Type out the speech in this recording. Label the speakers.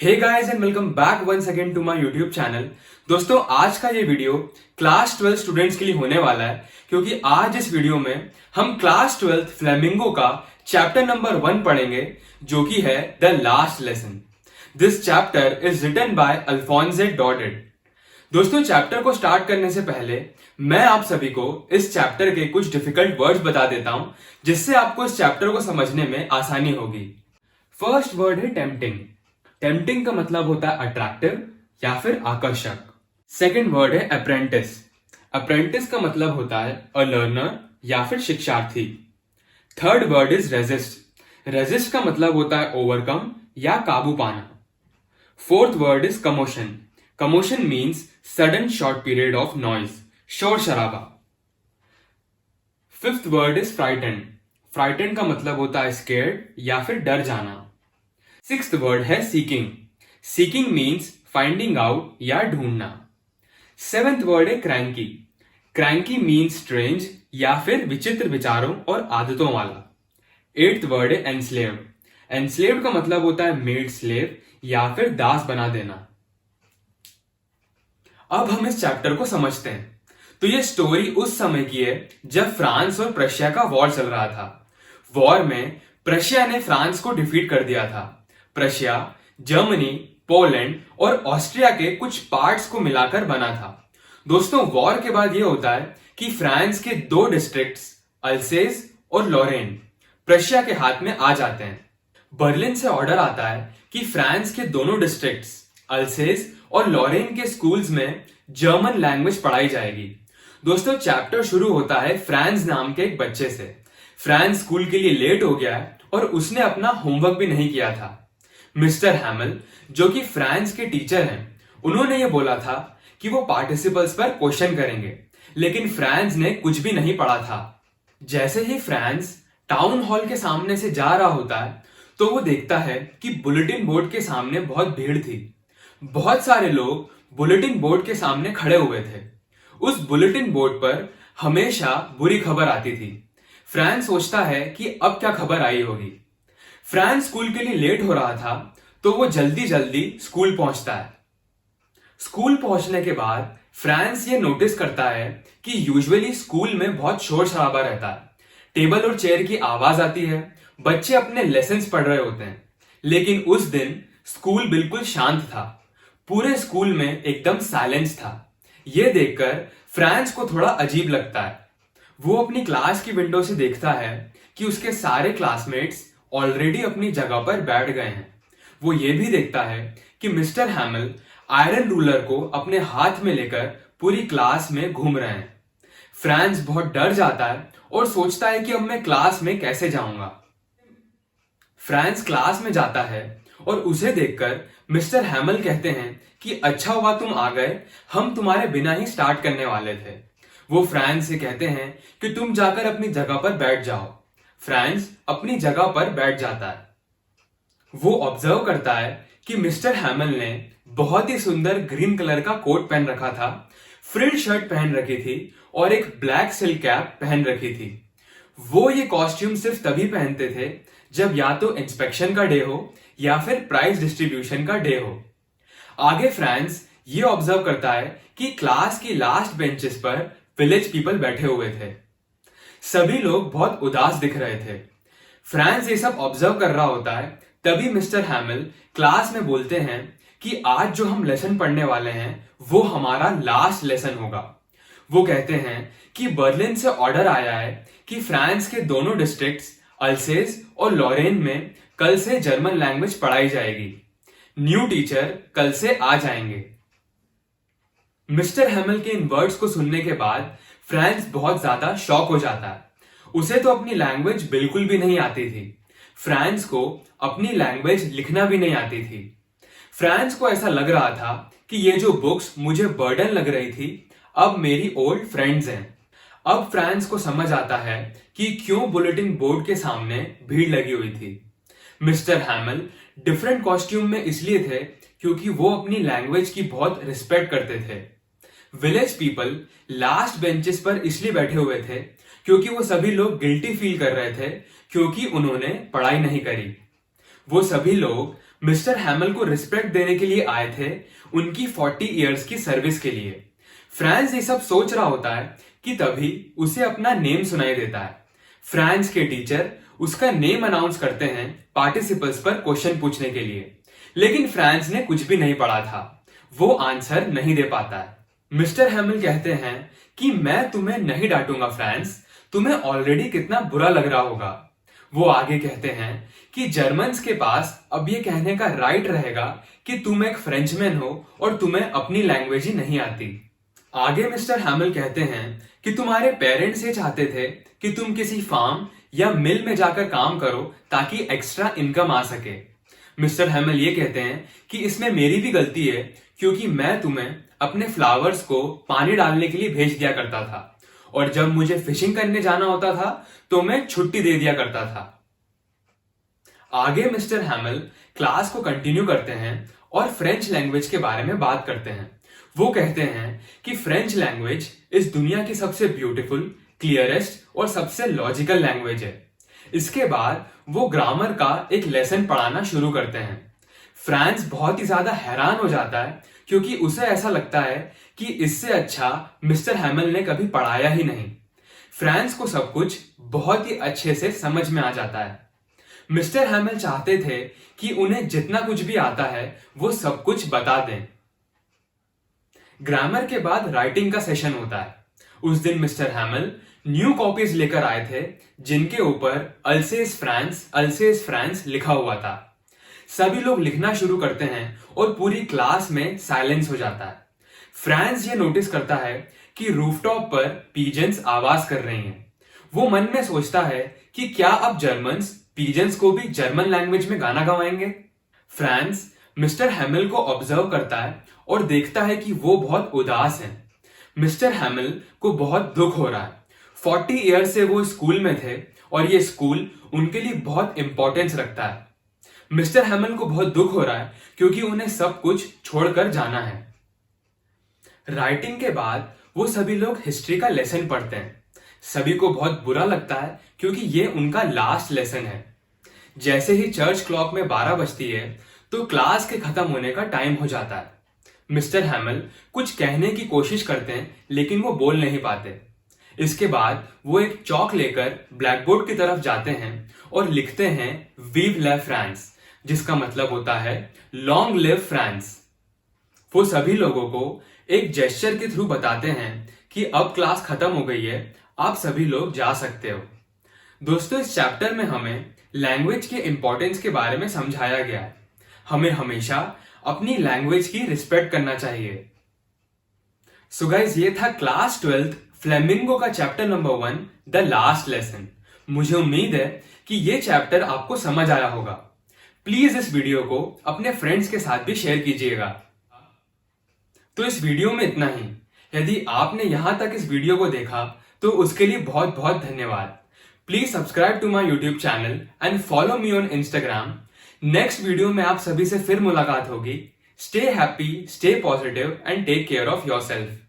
Speaker 1: Hey guys and welcome back once again to my YouTube channel. दोस्तों, आज का ये वीडियो क्लास 12 स्टूडेंट्स के लिए होने वाला है, क्योंकि आज इस वीडियो में हम क्लास 12 फ्लेमिंगो का चैप्टर नंबर 1 पढ़ेंगे, जो कि है the last lesson. This chapter is written by Alphonse Daudet. दोस्तों, चैप्टर को स्टार्ट करने से पहले मैं आप सभी को इस चैप्टर के कुछ डिफिकल्ट वर्ड्स बता देता हूं, जिससे आपको इस चैप्टर को समझने में आसानी होगी। फर्स्ट वर्ड है टेम्पटिंग। टेम्पटिंग का मतलब होता है अट्रैक्टिव या फिर आकर्षक। सेकेंड वर्ड है अप्रेंटिस। अप्रेंटिस का मतलब होता है अ लर्नर या फिर शिक्षार्थी। Third word is resist. Resist का मतलब होता है ओवरकम या काबू पाना। Fourth word is commotion. Commotion means sudden short period of noise, शोर शराबा। Fifth word is frighten. Frighten का मतलब होता है स्केर्ड या फिर डर जाना। सिक्स्थ वर्ड है seeking. Seeking means finding out या ढूंढना। सेवेंथ वर्ड है क्रैंकी। क्रैंकी मीन्स स्ट्रेंज या फिर विचित्र विचारों और आदतों वाला। एट्थ वर्ड है एनस्लेव्ड। एनस्लेव्ड का मतलब होता है मेड स्लेव या फिर दास बना देना। अब हम इस चैप्टर को समझते हैं। तो ये स्टोरी उस समय की है जब फ्रांस और प्रशिया का वॉर चल रहा था। वॉर में प्रशिया ने फ्रांस को डिफीट कर दिया था। प्रशिया जर्मनी, पोलैंड और ऑस्ट्रिया के कुछ पार्ट्स को मिलाकर बना था। दोस्तों, वॉर के बाद यह होता है कि फ्रांस के दो डिस्ट्रिक्ट्स अल्सेस और लॉरेन प्रशिया के हाथ में आ जाते हैं। बर्लिन से ऑर्डर आता है कि फ्रांस के दोनों डिस्ट्रिक्ट्स अल्सेस और लॉरेन के स्कूल्स में जर्मन लैंग्वेज पढ़ाई जाएगी। दोस्तों, चैप्टर शुरू होता है फ्रांस नाम के एक बच्चे से। फ्रांस स्कूल के लिए लेट हो गया है और उसने अपना होमवर्क भी नहीं किया था। मिस्टर हैमल, जो कि फ्रांस के टीचर हैं, उन्होंने ये बोला था कि वो पार्टिसिपल्स पर क्वेश्चन करेंगे, लेकिन फ्रांस ने कुछ भी नहीं पढ़ा था। जैसे ही फ्रांस टाउन हॉल के सामने से जा रहा होता है, तो वो देखता है कि बुलेटिन बोर्ड के सामने बहुत भीड़ थी। बहुत सारे लोग बुलेटिन बोर्ड के सामने खड़े हुए थे। उस बुलेटिन बोर्ड पर हमेशा बुरी खबर आती थी। फ्रांस सोचता है कि अब क्या खबर आई होगी। फ्रांस स्कूल के लिए लेट हो रहा था, तो वो जल्दी जल्दी स्कूल पहुंचता है। स्कूल पहुंचने के बाद फ्रांस ये नोटिस करता है कि यूजुअली स्कूल में बहुत शोर शराबा रहता है। टेबल और चेयर की आवाज आती है, बच्चे अपने लेसन्स पढ़ रहे होते हैं। लेकिन उस दिन स्कूल बिल्कुल शांत था। पूरे स्कूल में एकदम साइलेंस था। यह देखकर फ्रांस को थोड़ा अजीब लगता है। वो अपनी क्लास की विंडो से देखता है कि उसके सारे क्लासमेट्स ऑलरेडी अपनी जगह पर बैठ गए हैं। वो ये भी देखता है कि मिस्टर हैमल आयरन रूलर को अपने हाथ में लेकर पूरी क्लास में घूम रहे हैं। फ्रांस बहुत डर जाता है और सोचता है कि अब मैं क्लास में कैसे जाऊंगा। फ्रांस क्लास में जाता है और उसे देखकर मिस्टर हैमल कहते हैं कि अच्छा हुआ तुम आ गए, हम तुम्हारे बिना ही स्टार्ट करने वाले थे। वो फ्रांस से कहते हैं कि तुम जाकर अपनी जगह पर बैठ जाओ। फ्रांस अपनी जगह पर बैठ जाता है। वो ऑब्जर्व करता है कि मिस्टर हैमल ने बहुत ही सुंदर ग्रीन कलर का कोट पहन रखा था, फ्रिल शर्ट पहन रखी थी और एक ब्लैक सिल्क कैप पहन रखी थी। वो ये कॉस्ट्यूम सिर्फ तभी पहनते थे जब या तो इंस्पेक्शन का डे हो या फिर प्राइज डिस्ट्रीब्यूशन का डे हो। आगे फ्रांस ये ऑब्जर्व करता है कि क्लास की लास्ट बेंचेस पर विलेज पीपल बैठे हुए थे। सभी लोग बहुत उदास दिख रहे थे। फ्रांस ये सब ऑब्जर्व कर रहा होता है, तभी मिस्टर हैमल क्लास में बोलते हैं कि आज जो हम लेसन पढ़ने वाले हैं वो हमारा लास्ट लेसन होगा। वो कहते हैं कि बर्लिन से ऑर्डर आया है कि फ्रांस के दोनों डिस्ट्रिक्ट्स अल्सेस और लॉरेन में कल से जर्मन लैंग्वेज पढ़ाई जाएगी। न्यू टीचर कल से आ जाएंगे। मिस्टर हैमल के इन वर्ड्स को सुनने के बाद फ्रांस बहुत ज्यादा शॉक हो जाता है। उसे तो अपनी लैंग्वेज बिल्कुल भी नहीं आती थी। फ्रांस को अपनी लैंग्वेज लिखना भी नहीं आती थी। फ्रांस को ऐसा लग रहा था कि ये जो बुक्स मुझे बर्डन लग रही थी, अब मेरी ओल्ड फ्रेंड्स हैं। अब फ्रांस को समझ आता है कि क्यों बुलेटिन बोर्ड के सामने भीड़ लगी हुई थी। मिस्टर हैमल डिफरेंट कॉस्ट्यूम में इसलिए थे क्योंकि वो अपनी लैंग्वेज की बहुत रिस्पेक्ट करते थे। विलेज पीपल लास्ट बेंचेस पर इसलिए बैठे हुए थे क्योंकि वो सभी लोग गिल्टी फील कर रहे थे क्योंकि उन्होंने पढ़ाई नहीं करी। वो सभी लोग मिस्टर हैमिल को रिस्पेक्ट देने के लिए आए थे उनकी 40 इयर्स की सर्विस के लिए। फ्रांस ये सब सोच रहा होता है कि तभी उसे अपना नेम सुनाई देता है। फ्रांस के टीचर उसका नेम अनाउंस करते हैं पार्टिसिपल्स पर क्वेश्चन पूछने के लिए, लेकिन फ्रांस ने कुछ भी नहीं पढ़ा था, वो आंसर नहीं दे पाता है। मिस्टर हैमिल कहते हैं कि मैं तुम्हें नहीं डांटूंगा फ्रांस, तुम्हें ऑलरेडी कितना बुरा लग रहा होगा। वो आगे कहते हैं कि जर्मन्स के पास अब ये कहने का राइट रहेगा कि तुम एक फ्रेंचमैन हो और तुम्हें अपनी लैंग्वेज ही नहीं आती। आगे मिस्टर हैमिल कहते हैं कि तुम्हारे पेरेंट्स ये चाहते थे कि तुम किसी फार्म या मिल में जाकर काम करो ताकि एक्स्ट्रा इनकम आ सके। मिस्टर हैमिल ये कहते हैं कि इसमें मेरी भी गलती है, क्योंकि मैं तुम्हें अपने फ्लावर्स को पानी डालने के लिए भेज दिया करता था और जब मुझे फिशिंग करने जाना होता था तो मैं छुट्टी दे दिया करता था। आगे मिस्टर हैमिल क्लास को कंटिन्यू करते हैं और फ्रेंच लैंग्वेज के बारे में बात करते हैं। वो कहते हैं कि फ्रेंच लैंग्वेज इस दुनिया की सबसे ब्यूटीफुल, क्लियरेस्ट और सबसे लॉजिकल लैंग्वेज है। इसके बाद वो ग्रामर का एक लेसन पढ़ाना शुरू करते हैं। फ्रांस बहुत ही ज्यादा हैरान हो जाता है, क्योंकि उसे ऐसा लगता है कि इससे अच्छा मिस्टर हैमिल ने कभी पढ़ाया ही नहीं। फ्रांस को सब कुछ बहुत ही अच्छे से समझ में आ जाता है। मिस्टर हैमिल चाहते थे कि उन्हें जितना कुछ भी आता है वो सब कुछ बता दें। ग्रामर के बाद राइटिंग का सेशन होता है। उस दिन मिस्टर हैमिल न्यू कॉपीज लेकर आए थे जिनके ऊपर अल्सेस फ्रांस लिखा हुआ था। सभी लोग लिखना शुरू करते हैं और पूरी क्लास में साइलेंस हो जाता है। फ्रांस ये नोटिस करता है कि रूफटॉप पर पीजन्स आवाज कर रही हैं। वो मन में सोचता है कि क्या अब जर्मन्स पीजन्स को भी जर्मन लैंग्वेज में गाना गवाएंगे। फ्रांस मिस्टर हैमिल को ऑब्जर्व करता है और देखता है कि वो बहुत उदास हैं। मिस्टर हैमिल को बहुत दुख हो रहा है। 40 ईयर से वो स्कूल में थे और ये स्कूल उनके लिए बहुत इंपॉर्टेंस रखता है। मिस्टर हैमिल को बहुत दुख हो रहा है क्योंकि उन्हें सब कुछ छोड़कर जाना है। राइटिंग के बाद वो सभी लोग हिस्ट्री का लेसन पढ़ते हैं। सभी को बहुत बुरा लगता है क्योंकि ये उनका लास्ट लेसन है। जैसे ही चर्च क्लॉक में 12 बजती है तो क्लास के खत्म होने का टाइम हो जाता है। मिस्टर हैमिल कुछ कहने की कोशिश करते हैं लेकिन वो बोल नहीं पाते। इसके बाद वो एक चौक लेकर ब्लैक बोर्ड की तरफ जाते हैं और लिखते हैं विव ला फ्रांस, जिसका मतलब होता है लॉन्ग लिव फ्रांस। वो सभी लोगों को एक जेस्चर के थ्रू बताते हैं कि अब क्लास खत्म हो गई है, आप सभी लोग जा सकते हो। दोस्तों, इस चैप्टर में हमें लैंग्वेज के इंपॉर्टेंस के बारे में समझाया गया है। हमें हमेशा अपनी लैंग्वेज की रिस्पेक्ट करना चाहिए। सो गाइस, ये था क्लास 12th फ्लेमिंगो का chapter number 1 the last lesson. मुझे उम्मीद है कि ये चैप्टर आपको समझ आया होगा। प्लीज इस वीडियो को अपने फ्रेंड्स के साथ भी शेयर कीजिएगा। तो इस वीडियो में इतना ही। यदि आपने यहां तक इस वीडियो को देखा तो उसके लिए बहुत बहुत धन्यवाद। Please subscribe to my YouTube channel and follow me on Instagram. Next video में आप सभी से फिर मुलाकात होगी। Stay happy, stay positive and take care of yourself.